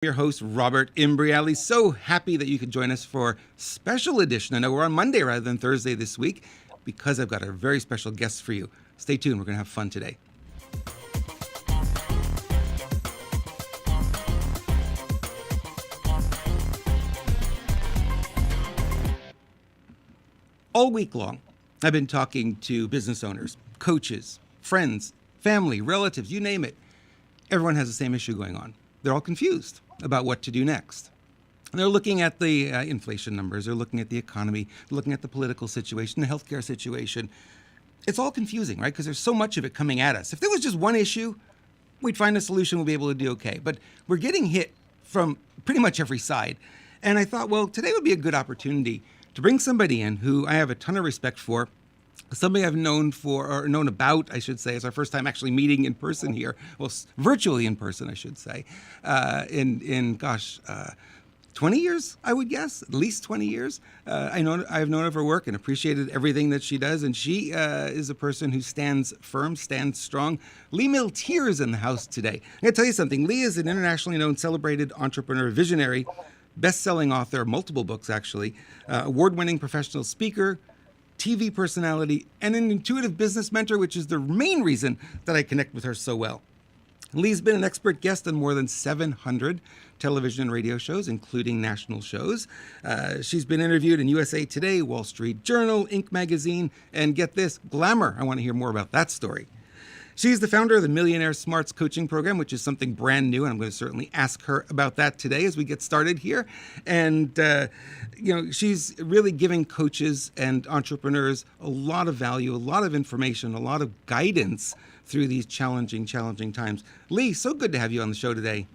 Your host, Robert Imbriali. So happy that you could join us for special edition. I know we're on Monday rather than Thursday this week because I've got a very special guest for you. Stay tuned. We're going to have fun today. All week long, I've been talking to business owners, coaches, friends, family, relatives, you name it. Everyone has the same issue going on. They're all confused about what to do next. And they're looking at the inflation numbers, they're looking at the economy, looking at the political situation, the healthcare situation. It's all confusing, right? Because there's so much of it coming at us. If there was just one issue, we'd find a solution, we'll be able to do okay. But we're getting hit from pretty much every side. And I thought, well, today would be a good opportunity to bring somebody in who I have a ton of respect for, somebody I've known about, I should say. It's our first time actually meeting in person here. Well, virtually in person, I should say. 20 years, I would guess, at least 20 years. I've known of her work and appreciated everything that she does. And she is a person who stands firm, stands strong. Lee Milteer is in the house today. I'm going to tell you something. Lee is an internationally known, celebrated entrepreneur, visionary, best-selling author, multiple books actually, award-winning professional speaker, TV personality, and an intuitive business mentor, which is the main reason that I connect with her so well. Lee's been an expert guest on more than 700 television and radio shows, including national shows. She's been interviewed in USA Today, Wall Street Journal, Inc. magazine, and get this, Glamour. I want to hear more about that story. She's the founder of the Millionaire Smarts coaching program, which is something brand new, and I'm going to certainly ask her about that today as we get started here. And, she's really giving coaches and entrepreneurs a lot of value, a lot of information, a lot of guidance through these challenging times. Lee, so good to have you on the show today.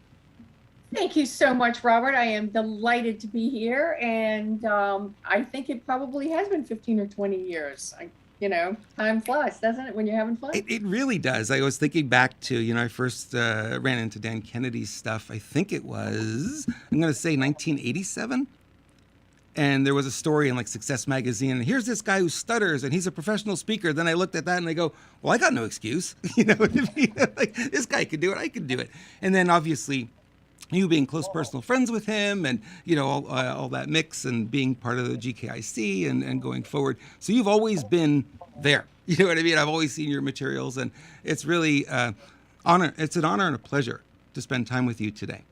Thank you so much, Robert. I am delighted to be here. And I think it probably has been 15 or 20 years. Time flies, doesn't it, when you're having fun? It really does. I was thinking back to, I first ran into Dan Kennedy's stuff. I think it was, I'm going to say 1987. And there was a story in Success Magazine. And here's this guy who stutters and he's a professional speaker. Then I looked at that and I go, well, I got no excuse. You know what I mean? This guy could do it. I could do it. And then obviously you being close personal friends with him and, all that mix and being part of the GKIC and going forward. So you've always been there. You know what I mean? I've always seen your materials and it's really honor. It's an honor and a pleasure to spend time with you today.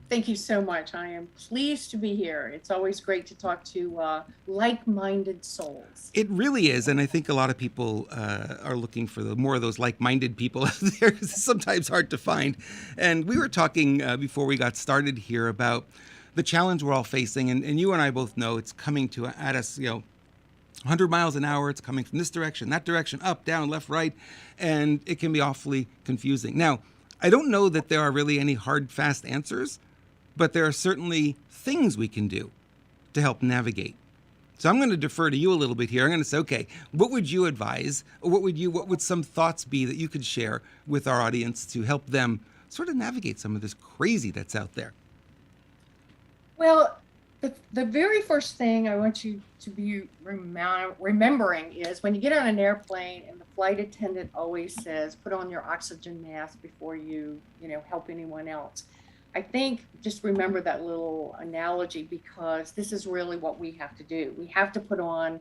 Thank you so much. I am pleased to be here. It's always great to talk to like-minded souls. It really is. And I think a lot of people are looking for more of those like-minded people out there. It's sometimes hard to find. And we were talking before we got started here about the challenge we're all facing. And you and I both know it's coming at us, 100 miles an hour. It's coming from this direction, that direction, up, down, left, right. And it can be awfully confusing. Now, I don't know that there are really any hard, fast answers, but there are certainly things we can do to help navigate. So I'm going to defer to you a little bit here. I'm going to say, okay, what would you advise? Or what would some thoughts be that you could share with our audience to help them sort of navigate some of this crazy that's out there? Well, the very first thing I want you to be remembering is when you get on an airplane and the flight attendant always says, put on your oxygen mask before you help anyone else. I think just remember that little analogy because this is really what we have to do. We have to put on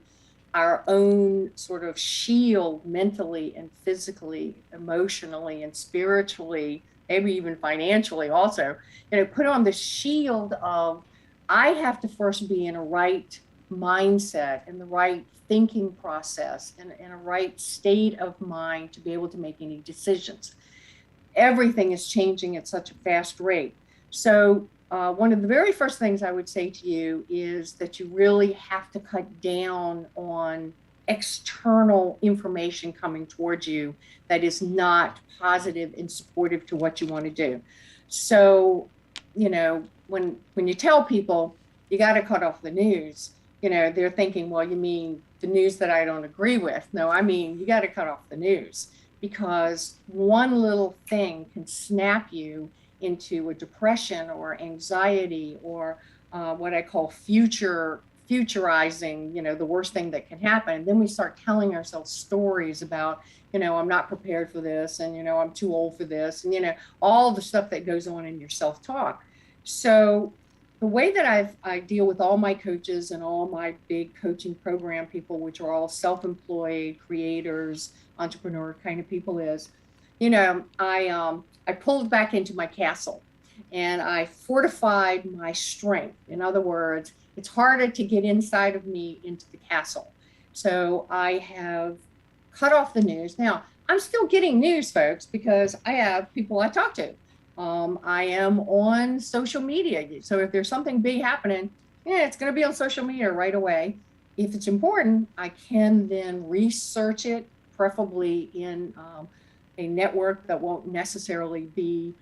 our own sort of shield mentally and physically, emotionally and spiritually, maybe even financially also, put on the shield of I have to first be in a right mindset and the right thinking process and in a right state of mind to be able to make any decisions. Everything is changing at such a fast rate. So one of the very first things I would say to you is that you really have to cut down on external information coming towards you that is not positive and supportive to what you want to do. So, when you tell people you got to cut off the news, they're thinking, well, you mean the news that I don't agree with? No, I mean, you got to cut off the news because one little thing can snap you into a depression or anxiety or what I call futurizing, the worst thing that can happen. And then we start telling ourselves stories about, I'm not prepared for this and, I'm too old for this and, all the stuff that goes on in your self-talk. So the way that I deal with all my coaches and all my big coaching program people, which are all self-employed creators, entrepreneur kind of people, is, I pulled back into my castle and I fortified my strength. In other words, it's harder to get inside of me into the castle. So I have cut off the news. Now, I'm still getting news, folks, because I have people I talk to. I am on social media. So if there's something big happening, yeah, it's going to be on social media right away. If it's important, I can then research it, preferably in a network that won't necessarily be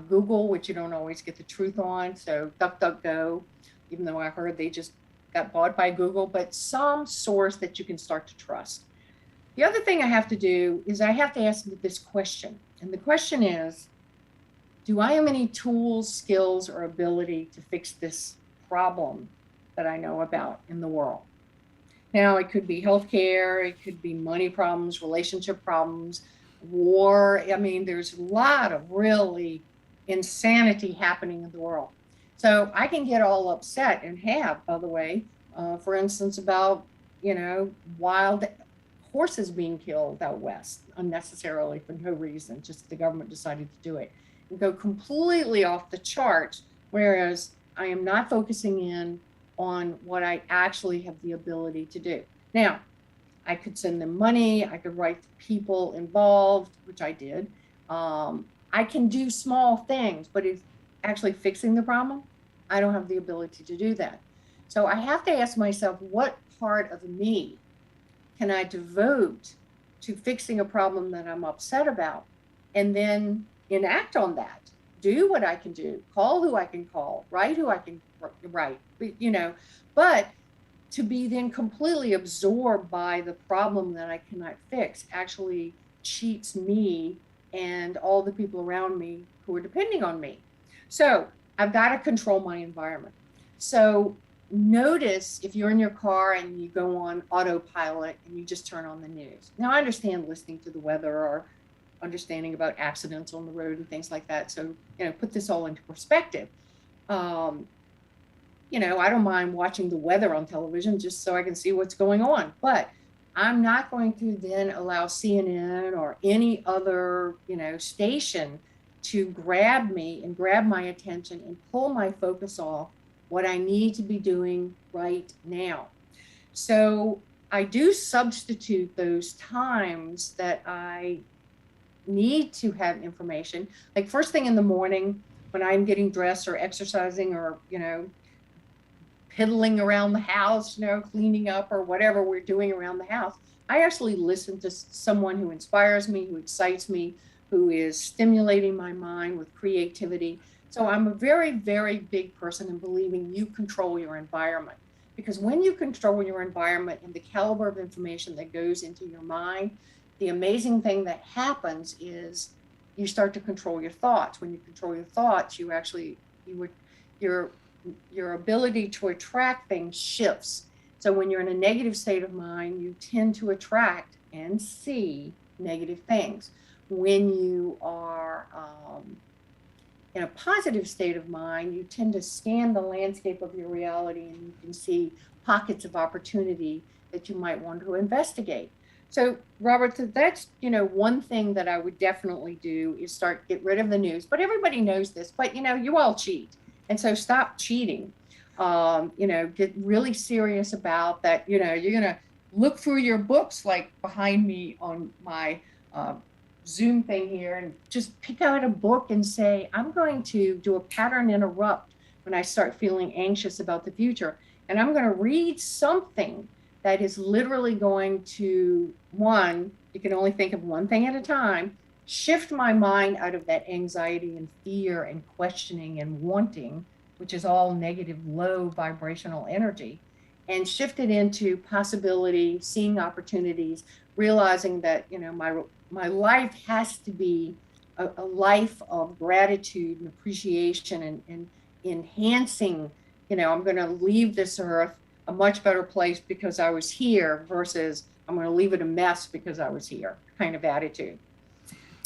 Google, which you don't always get the truth on. So DuckDuckGo, even though I heard they just got bought by Google, but some source that you can start to trust. The other thing I have to do is I have to ask this question. And the question is, do I have any tools, skills, or ability to fix this problem that I know about in the world? Now, it could be healthcare, it could be money problems, relationship problems, war. I mean, there's a lot of really insanity happening in the world. So I can get all upset and have, by the way, for instance, about, wild horses being killed out west unnecessarily for no reason, just the government decided to do it. Go completely off the charts, whereas I am not focusing in on what I actually have the ability to do. Now, I could send them money, I could write the people involved, which I did. I can do small things, but it's actually fixing the problem, I don't have the ability to do that. So I have to ask myself, what part of me can I devote to fixing a problem that I'm upset about? And then enact on that, do what I can do, call who I can call, write who I can write, but to be then completely absorbed by the problem that I cannot fix actually cheats me and all the people around me who are depending on me. So I've got to control my environment. So notice if you're in your car and you go on autopilot and you just turn on the news. Now, I understand listening to the weather or understanding about accidents on the road and things like that. So, put this all into perspective. I don't mind watching the weather on television just so I can see what's going on. But I'm not going to then allow CNN or any other, station to grab me and grab my attention and pull my focus off what I need to be doing right now. So I do substitute those times that I need to have information, like first thing in the morning when I'm getting dressed or exercising or piddling around the house, cleaning up or whatever we're doing around the house. I actually listen to someone who inspires me, who excites me, who is stimulating my mind with creativity. So I'm a very, very big person in believing you control your environment, because when you control your environment and the caliber of information that goes into your mind, the amazing thing that happens is you start to control your thoughts. When you control your thoughts, your ability to attract things shifts. So when you're in a negative state of mind, you tend to attract and see negative things. When you are in a positive state of mind, you tend to scan the landscape of your reality and you can see pockets of opportunity that you might want to investigate. So, Robert, that's, one thing that I would definitely do is get rid of the news. But everybody knows this, but, you all cheat. And so stop cheating. Get really serious about that. You're going to look through your books, like behind me on my Zoom thing here, and just pick out a book and say, I'm going to do a pattern interrupt when I start feeling anxious about the future. And I'm going to read something that is literally going to, one, you can only think of one thing at a time, shift my mind out of that anxiety and fear and questioning and wanting, which is all negative, low vibrational energy, and shift it into possibility, seeing opportunities, realizing that, my life has to be a life of gratitude and appreciation and enhancing, I'm going to leave this earth a much better place because I was here versus I'm going to leave it a mess because I was here kind of attitude.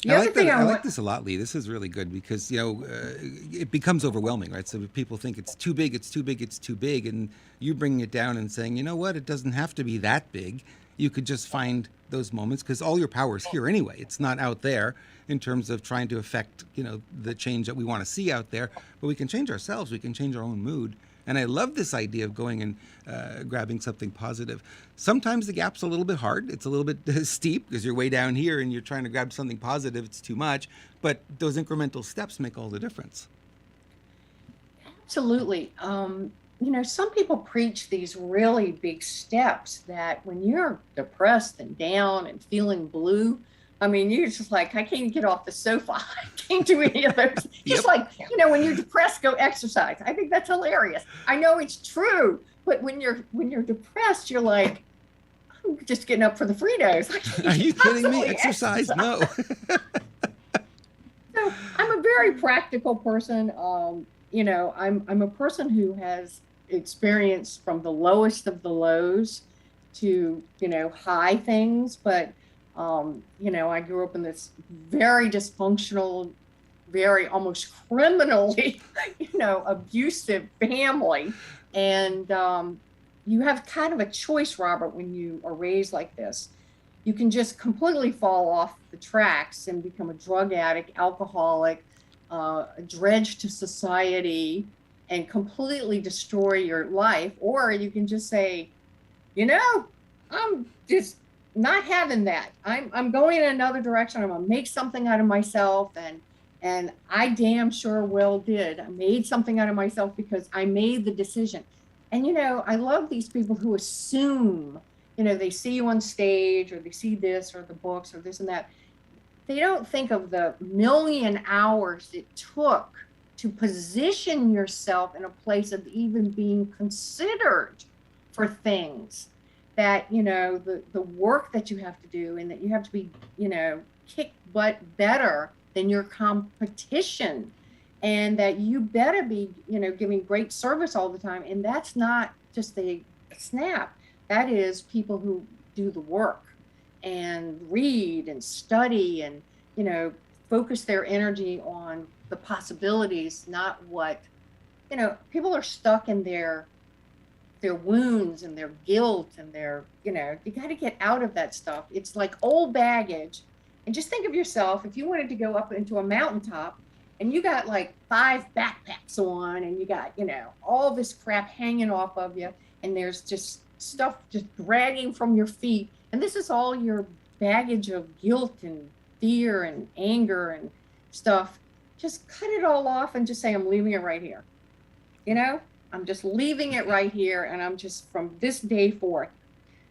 The other thing I I like want, this a lot, Lee. This is really good because, it becomes overwhelming, right? So people think it's too big, it's too big, it's too big. And you bringing it down and saying, you know what, it doesn't have to be that big. You could just find those moments because all your power is here anyway. It's not out there in terms of trying to affect, the change that we want to see out there. But we can change ourselves. We can change our own mood. And I love this idea of going and grabbing something positive. Sometimes the gap's a little bit hard. It's a little bit steep because you're way down here and you're trying to grab something positive. It's too much. But those incremental steps make all the difference. absolutely. Some people preach these really big steps that when you're depressed and down and feeling blue, I mean, you're just like, I can't get off the sofa. I can't do any of those. Just like, when you're depressed, go exercise. I think that's hilarious. I know it's true, but when you're depressed, you're like, I'm just getting up for the Fritos. Are you kidding me? Exercise. No. So I'm a very practical person. I'm a person who has experienced from the lowest of the lows to, high things, but I grew up in this very dysfunctional, very almost criminally, abusive family. And you have kind of a choice, Robert, when you are raised like this. You can just completely fall off the tracks and become a drug addict, alcoholic, a dredge to society, and completely destroy your life. Or you can just say, I'm just not having that. I'm going in another direction. I'm gonna make something out of myself, and I damn sure well did. I made something out of myself because I made the decision. And I love these people who assume, they see you on stage or they see this or the books or this and that. They don't think of the million hours it took to position yourself in a place of even being considered for things. That, the work that you have to do, and that you have to be, kick butt better than your competition, and that you better be, giving great service all the time. And that's not just a snap. That is people who do the work and read and study and, focus their energy on the possibilities, not what, people are stuck in their wounds and their guilt and you got to get out of that stuff. It's like old baggage. And just think of yourself, if you wanted to go up into a mountaintop and you got like 5 backpacks on and you got, all this crap hanging off of you, and there's just stuff just dragging from your feet. And this is all your baggage of guilt and fear and anger and stuff. Just cut it all off and just say, I'm leaving it right here. I'm just leaving it right here, and I'm just from this day forth.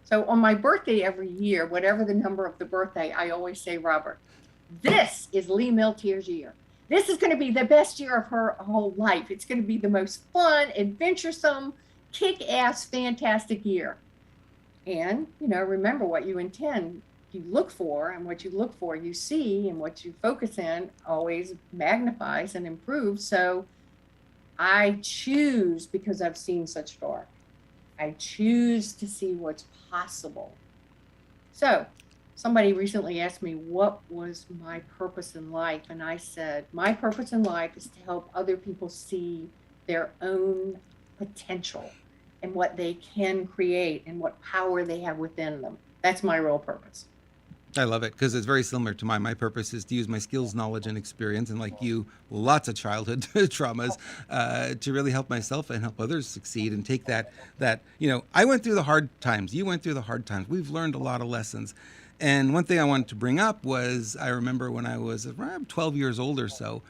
So on my birthday every year, whatever the number of the birthday, I always say, Robert, this is Lee Milteer's year. This is going to be the best year of her whole life. It's going to be the most fun, adventuresome, kick-ass, fantastic year. And, remember what you intend, you look for, and what you look for, you see, and what you focus in always magnifies and improves. So I choose, because I've seen such far, I choose to see what's possible. So somebody recently asked me, what was my purpose in life? And I said, my purpose in life is to help other people see their own potential and what they can create and what power they have within them. That's my real purpose. I love it because it's very similar to mine. My purpose is to use my skills, knowledge, and experience, and like you, lots of childhood traumas, to really help myself and help others succeed and take that, I went through the hard times. You went through the hard times. We've learned a lot of lessons. And one thing I wanted to bring up was I remember when I was around 12 years old or so,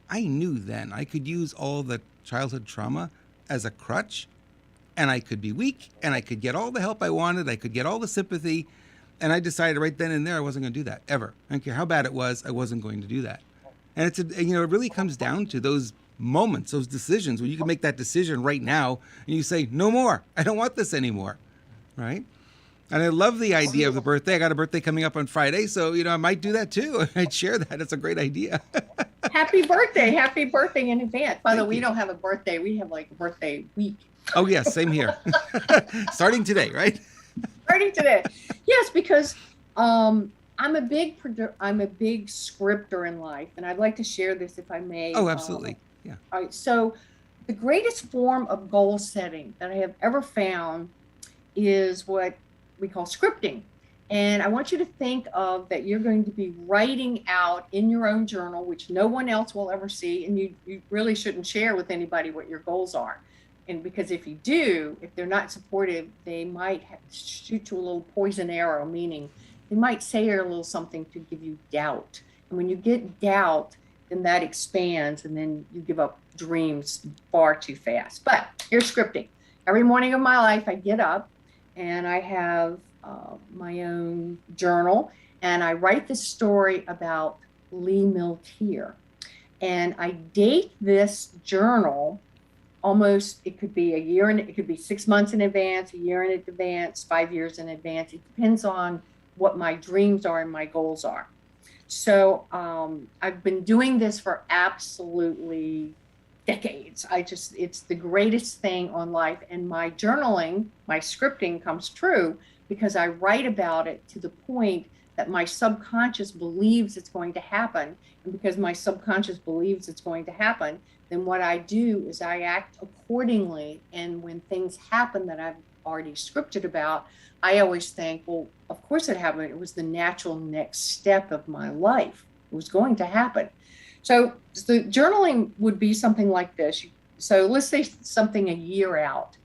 I knew then I could use all the childhood trauma as a crutch, and I could be weak, and I could get all the help I wanted. I could get all the sympathy. And I decided right then and there I wasn't going to do that, ever. I don't care how bad it was, I wasn't going to do that. And it really comes down to those moments, those decisions, where you can make that decision right now and you say, no more, I don't want this anymore, right? And I love the idea of the birthday. I got a birthday coming up on Friday, so, I might do that too. I'd share that. It's a great idea. Happy birthday in advance. By the way, we don't have a birthday. We have like a birthday week. Oh, yes, same here. Starting today, right? Starting today. Yes, because I I'm a big scripter in life, and I'd like to share this if I may. Oh, absolutely. Yeah. All right, so the greatest form of goal setting that I have ever found is what we call scripting. And I want you to think of that you're going to be writing out in your own journal, which no one else will ever see. And you really shouldn't share with anybody what your goals are. And because if you do, if they're not supportive, they might shoot you a little poison arrow, meaning they might say a little something to give you doubt. And when you get doubt, then that expands and then you give up dreams far too fast. But here's scripting. Every morning of my life, I get up and I have my own journal, and I write this story about Lee Milteer. And I date this journal almost, it could be a year, and it could be 6 months in advance, a year in advance, 5 years in advance. It depends on what my dreams are and my goals are. So I've been doing this for absolutely decades. It's the greatest thing on life. And my journaling, my scripting comes true because I write about it to the point that my subconscious believes it's going to happen. And because my subconscious believes it's going to happen, then what I do is I act accordingly. And when things happen that I've already scripted about, I always think, well, of course it happened. It was the natural next step of my life. It was going to happen. So the journaling would be something like this. So let's say something a year out.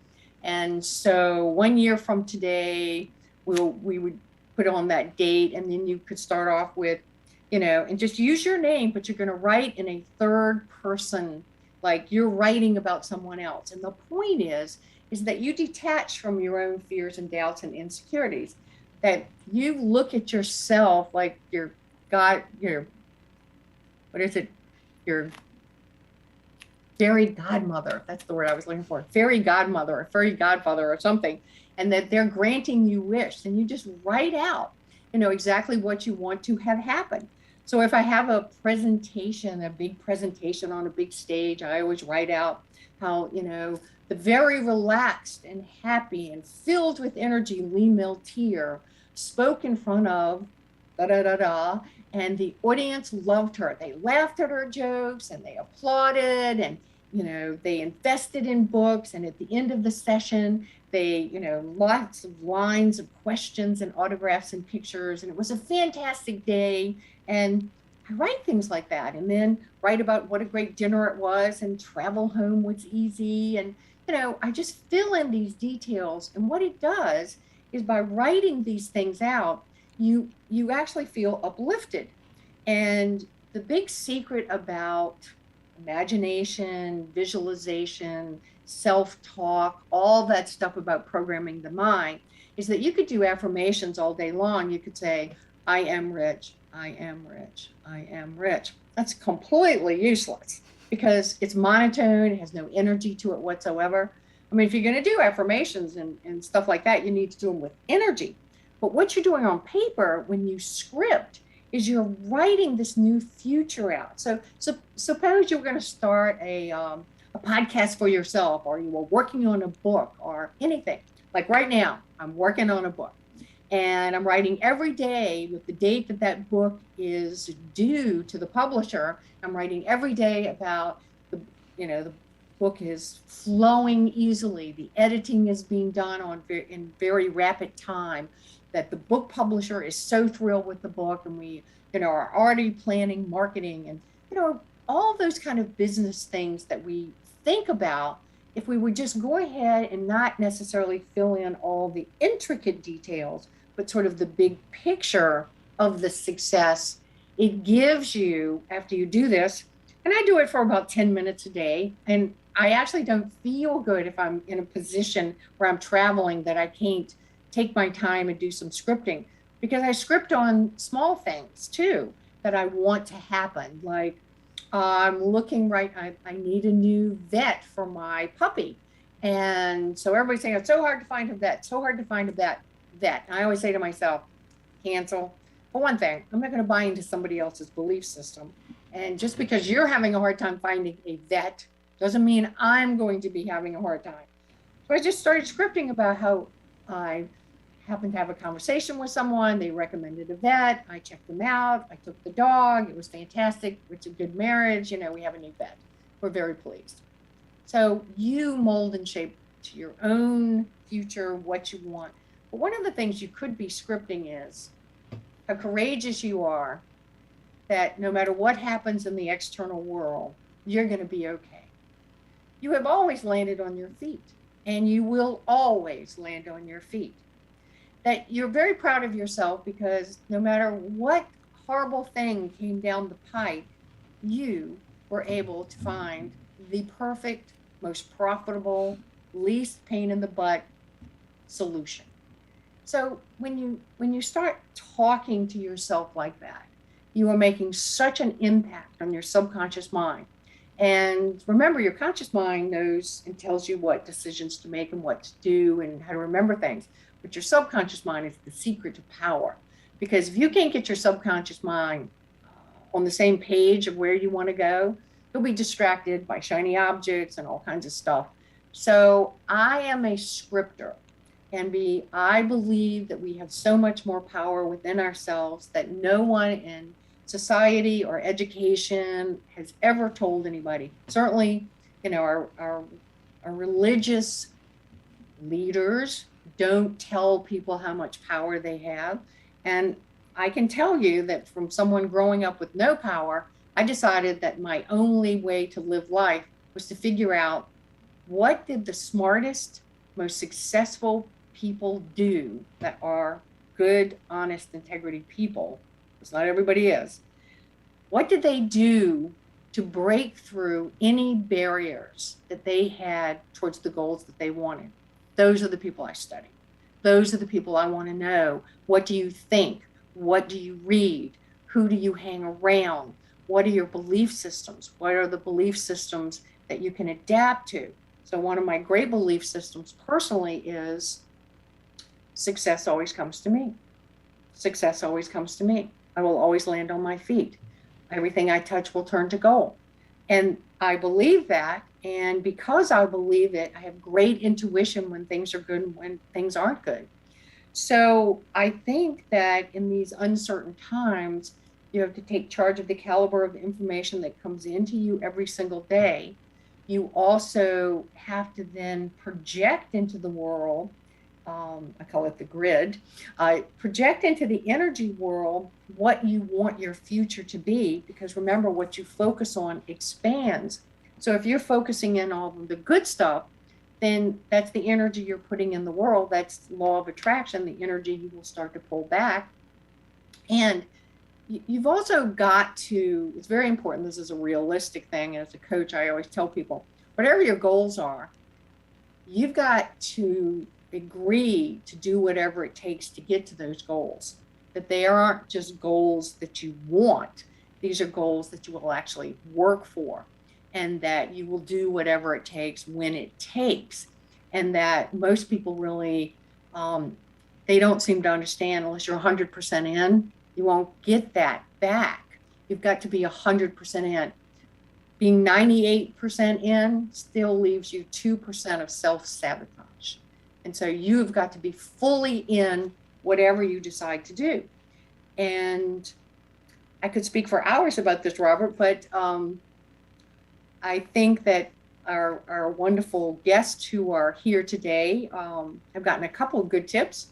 And so 1 year from today, we would put on that date, and then you could start off with, and just use your name, but you're going to write in a third person, like you're writing about someone else. And the point is that you detach from your own fears and doubts and insecurities, that you look at yourself like your fairy godmother. That's the word I was looking for. Fairy godmother or fairy godfather or something. And that they're granting you wish. And you just write out, exactly what you want to have happen. So if I have a big presentation on a big stage, I always write out how, the very relaxed and happy and filled with energy Lee Milteer spoke in front of da-da-da-da, and the audience loved her. They laughed at her jokes and they applauded, and they invested in books, and at the end of the session they lots of lines of questions and autographs and pictures, and it was a fantastic day. And I write things like that, and then write about what a great dinner it was, and travel home was easy, and I just fill in these details. And what it does is, by writing these things out, you actually feel uplifted. And the big secret about imagination, visualization, self-talk, all that stuff about programming the mind, is that you could do affirmations all day long. You could say, I am rich, I am rich, I am rich. That's completely useless because it's monotone, it has no energy to it whatsoever. I mean, if you're going to do affirmations and stuff like that, you need to do them with energy. But what you're doing on paper when you script is you're writing this new future out. So suppose you're going to start a podcast for yourself, or you were working on a book or anything. Like right now, I'm working on a book, and I'm writing every day with the date that book is due to the publisher. I'm writing every day about the book is flowing easily. The editing is being done in very rapid time. That the book publisher is so thrilled with the book, and we, are already planning marketing and, all those kind of business things that we think about. If we would just go ahead and not necessarily fill in all the intricate details, but sort of the big picture of the success, it gives you, after you do this, and I do it for about 10 minutes a day, and I actually don't feel good if I'm in a position where I'm traveling that I can't take my time and do some scripting, because I script on small things too that I want to happen. Like I'm looking I need a new vet for my puppy. And so everybody's saying, it's so hard to find a vet, so hard to find a vet. And I always say to myself, cancel. For one thing, I'm not going to buy into somebody else's belief system. And just because you're having a hard time finding a vet doesn't mean I'm going to be having a hard time. So I just started scripting about how I happened to have a conversation with someone. They recommended a vet. I checked them out. I took the dog. It was fantastic. It's a good marriage. We have a new vet. We're very pleased. So you mold and shape to your own future what you want. But one of the things you could be scripting is how courageous you are, that no matter what happens in the external world, you're going to be okay. You have always landed on your feet, and you will always land on your feet. That you're very proud of yourself because no matter what horrible thing came down the pipe, you were able to find the perfect, most profitable, least pain in the butt solution. So when you start talking to yourself like that, you are making such an impact on your subconscious mind. And remember, your conscious mind knows and tells you what decisions to make and what to do and how to remember things. But your subconscious mind is the secret to power. Because if you can't get your subconscious mind on the same page of where you want to go, you'll be distracted by shiny objects and all kinds of stuff. So I am a scripter. And I believe that we have so much more power within ourselves that no one in society or education has ever told anybody. Certainly, our religious leaders don't tell people how much power they have. And I can tell you that from someone growing up with no power, I decided that my only way to live life was to figure out what did the smartest, most successful people do that are good, honest, integrity people, because not everybody is. What did they do to break through any barriers that they had towards the goals that they wanted? Those are the people I study. Those are the people I want to know. What do you think? What do you read? Who do you hang around? What are your belief systems? What are the belief systems that you can adapt to? So one of my great belief systems personally is success always comes to me. Success always comes to me. I will always land on my feet. Everything I touch will turn to gold. And I believe that. And because I believe it, I have great intuition when things are good and when things aren't good. So I think that in these uncertain times, you have to take charge of the caliber of information that comes into you every single day. You also have to then project into the world, I call it the grid, project into the energy world what you want your future to be, because remember, what you focus on expands. So if you're focusing in on the good stuff, then that's the energy you're putting in the world. That's law of attraction, the energy you will start to pull back. And you've also got to, it's very important, this is a realistic thing. As a coach, I always tell people, whatever your goals are, you've got to agree to do whatever it takes to get to those goals. That they aren't just goals that you want. These are goals that you will actually work for, and that you will do whatever it takes when it takes. And that most people really, they don't seem to understand, unless you're 100% in, you won't get that back. You've got to be 100% in. Being 98% in still leaves you 2% of self-sabotage. And so you've got to be fully in whatever you decide to do. And I could speak for hours about this, Robert, but I think that our wonderful guests who are here today have gotten a couple of good tips.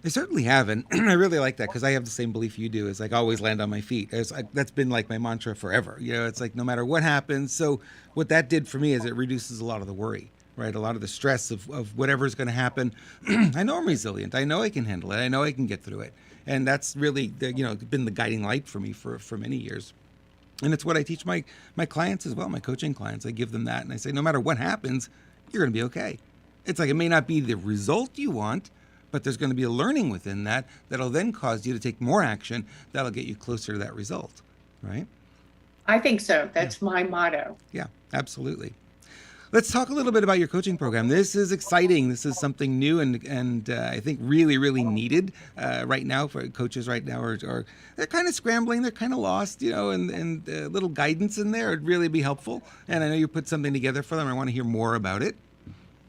They certainly have, and I really like that, because I have the same belief you do. It's like always land on my feet. That's been like my mantra forever. It's like no matter what happens. So what that did for me is it reduces a lot of the worry, right? A lot of the stress of whatever's going to happen. I know I'm resilient. I know I can handle it. I know I can get through it. And that's really been the guiding light for me for many years. And it's what I teach my clients as well, my coaching clients. I give them that, and I say, no matter what happens, you're going to be okay. It's like it may not be the result you want, but there's going to be a learning within that that'll then cause you to take more action that'll get you closer to that result, right? I think so. That's my motto. Yeah, absolutely. Let's talk a little bit about your coaching program. This is exciting. This is something new and I think really, really needed right now for coaches right now. Or they're kind of scrambling. They're kind of lost, and a little guidance in there would really be helpful. And I know you put something together for them. I want to hear more about it.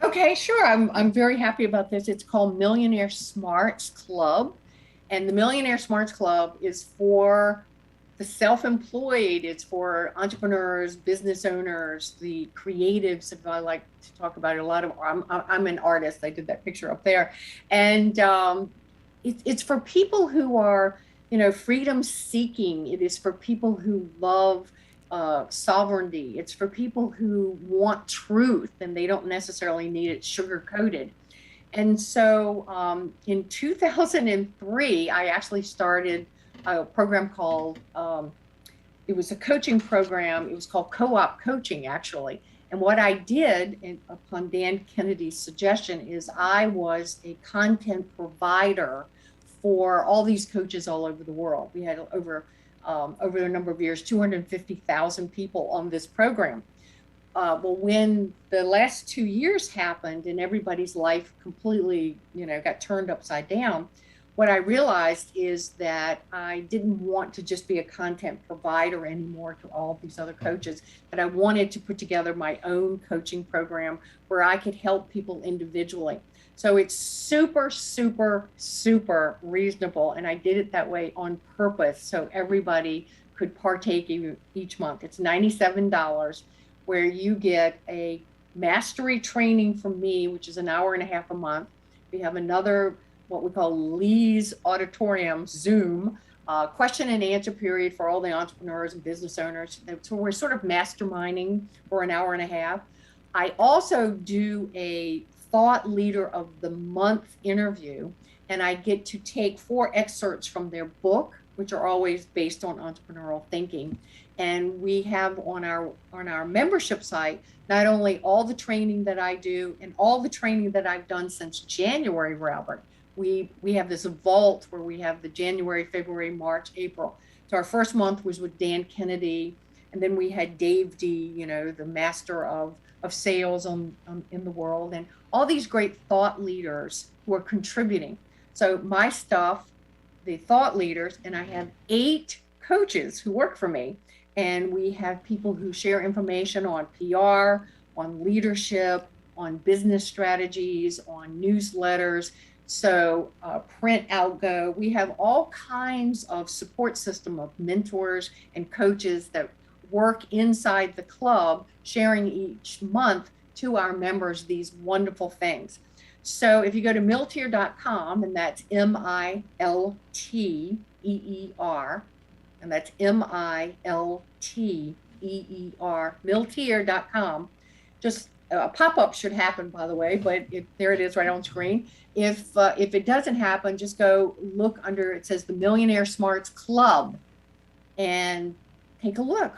Okay, sure. I'm very happy about this. It's called Millionaire Smarts Club. And the Millionaire Smarts Club is for the self-employed. It's for entrepreneurs, business owners, the creatives. If I like to talk about it, a lot of I'm an artist. I did that picture up there, and it's for people who are, freedom seeking. It is for people who love sovereignty. It's for people who want truth and they don't necessarily need it sugar coated. And so in 2003, I actually started a program called, it was a coaching program. It was called Co-op Coaching, actually. And what I did, upon Dan Kennedy's suggestion, is I was a content provider for all these coaches all over the world. We had over a number of years, 250,000 people on this program. Well, when the last 2 years happened and everybody's life completely, got turned upside down, what I realized is that I didn't want to just be a content provider anymore to all of these other coaches, that I wanted to put together my own coaching program where I could help people individually. So it's super, super, super reasonable. And I did it that way on purpose so everybody could partake each month. It's $97, where you get a mastery training from me, which is an hour and a half a month. We have another, what we call Lee's Auditorium Zoom, question and answer period for all the entrepreneurs and business owners. So we're sort of masterminding for an hour and a half. I also do a thought leader of the month interview, and I get to take 4 excerpts from their book, which are always based on entrepreneurial thinking. And we have on our membership site not only all the training that I do and all the training that I've done since January, Robert. We have this vault where we have the January, February, March, April. So our first month was with Dan Kennedy, and then we had Dave D, the master of sales in the world, and all these great thought leaders who are contributing. So my stuff, the thought leaders, and I have 8 coaches who work for me. And we have people who share information on PR, on leadership, on business strategies, on newsletters. So print, outgo. We have all kinds of support system of mentors and coaches that work inside the club, sharing each month to our members these wonderful things. So if you go to milteer.com, and that's Milteer, and that's Milteer, Milteer.com. Just a pop-up should happen, by the way, but there it is right on screen. If it doesn't happen, just go look under, it says the Millionaire Smarts Club, and take a look.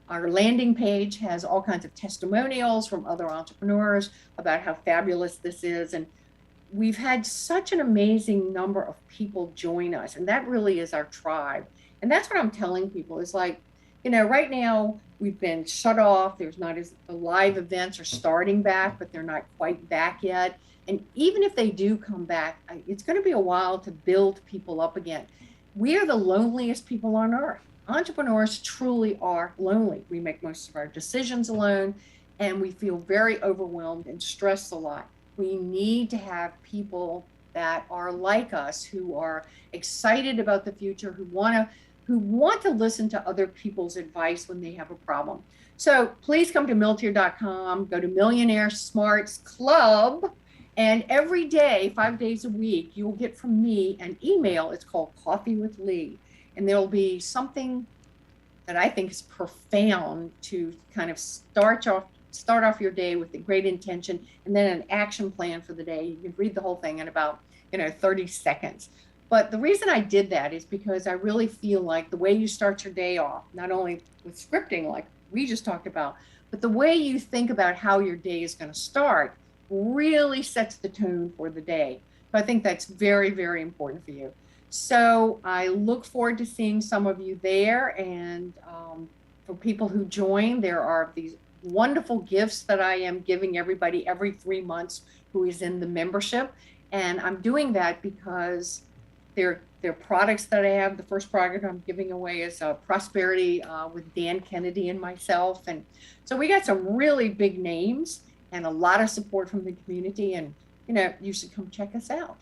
Our landing page has all kinds of testimonials from other entrepreneurs about how fabulous this is. And we've had such an amazing number of people join us, and that really is our tribe. And that's what I'm telling people is like, right now we've been shut off. There's not as the live events are starting back, but they're not quite back yet. And even if they do come back, it's going to be a while to build people up again. We are the loneliest people on earth. Entrepreneurs truly are lonely. We make most of our decisions alone, and we feel very overwhelmed and stressed a lot. We need to have people that are like us, who are excited about the future, who want to listen to other people's advice when they have a problem. So please come to Milteer.com, go to Millionaire Smarts Club, and every day, 5 days a week, you will get from me an email. It's called Coffee with Lee. And there'll be something that I think is profound to kind of start off your day with a great intention, and then an action plan for the day. You can read the whole thing in about 30 seconds. But the reason I did that is because I really feel like the way you start your day off, not only with scripting like we just talked about, but the way you think about how your day is going to start really sets the tone for the day. So I think that's very, very important for you. So I look forward to seeing some of you there. And for people who join, there are these wonderful gifts that I am giving everybody every 3 months who is in the membership. And I'm doing that because they're products that I have. The first product I'm giving away is Prosperity with Dan Kennedy and myself. And so we got some really big names. and a lot of support from the community. And, you should come check us out.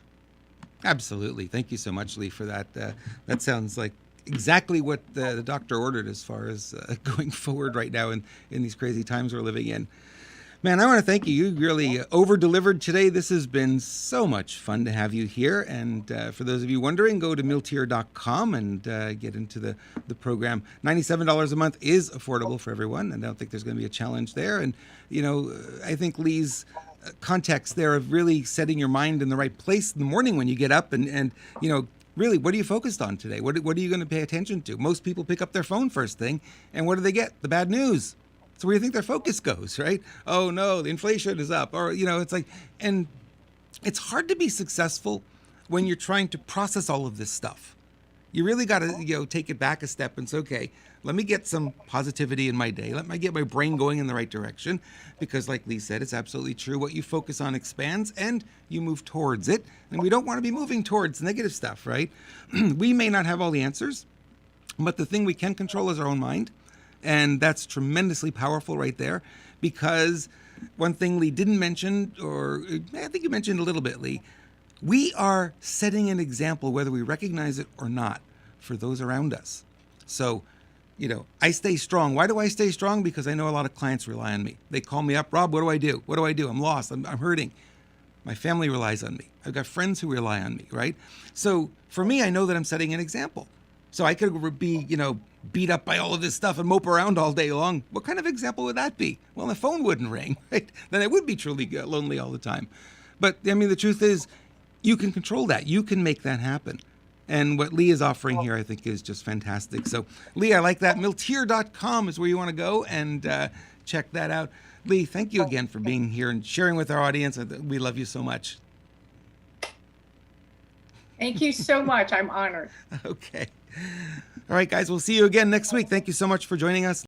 Absolutely. Thank you so much, Lee, for that. That sounds like exactly what the doctor ordered as far as going forward right now in these crazy times we're living in. Man, I want to thank you. You really over-delivered today. This has been so much fun to have you here. And for those of you wondering, go to Milteer.com and get into the program. $97 a month is affordable for everyone, and I don't think there's going to be a challenge there. And, I think Lee's context there of really setting your mind in the right place in the morning when you get up and really, what are you focused on today? What are you going to pay attention to? Most people pick up their phone first thing, and what do they get? The bad news. So where do you think their focus goes, right? Oh no, the inflation is up, or it's like, and it's hard to be successful when you're trying to process all of this stuff. You really got to take it back a step and say, okay, let me get some positivity in my day. Let me get my brain going in the right direction, because like Lee said, it's absolutely true. What you focus on expands, and you move towards it. And we don't want to be moving towards negative stuff, right? We may not have all the answers, but the thing we can control is our own mind. And that's tremendously powerful right there, because one thing Lee didn't mention, or I think you mentioned a little bit, Lee, we are setting an example, whether we recognize it or not, for those around us. So, I stay strong. Why do I stay strong? Because I know a lot of clients rely on me. They call me up, Rob, what do I do? What do I do? I'm lost. I'm hurting. My family relies on me. I've got friends who rely on me, right? So for me, I know that I'm setting an example. So I could be, beat up by all of this stuff and mope around all day long. What kind of example would that be? Well, the phone wouldn't ring, right? Then I would be truly lonely all the time. But the truth is, you can control that. You can make that happen. And what Lee is offering here, I think, is just fantastic. So, Lee, I like that. Milteer.com is where you want to go and check that out. Lee, thank you again for being here and sharing with our audience. We love you so much. Thank you so much. I'm honored. Okay. All right, guys, we'll see you again next week. Thank you so much for joining us.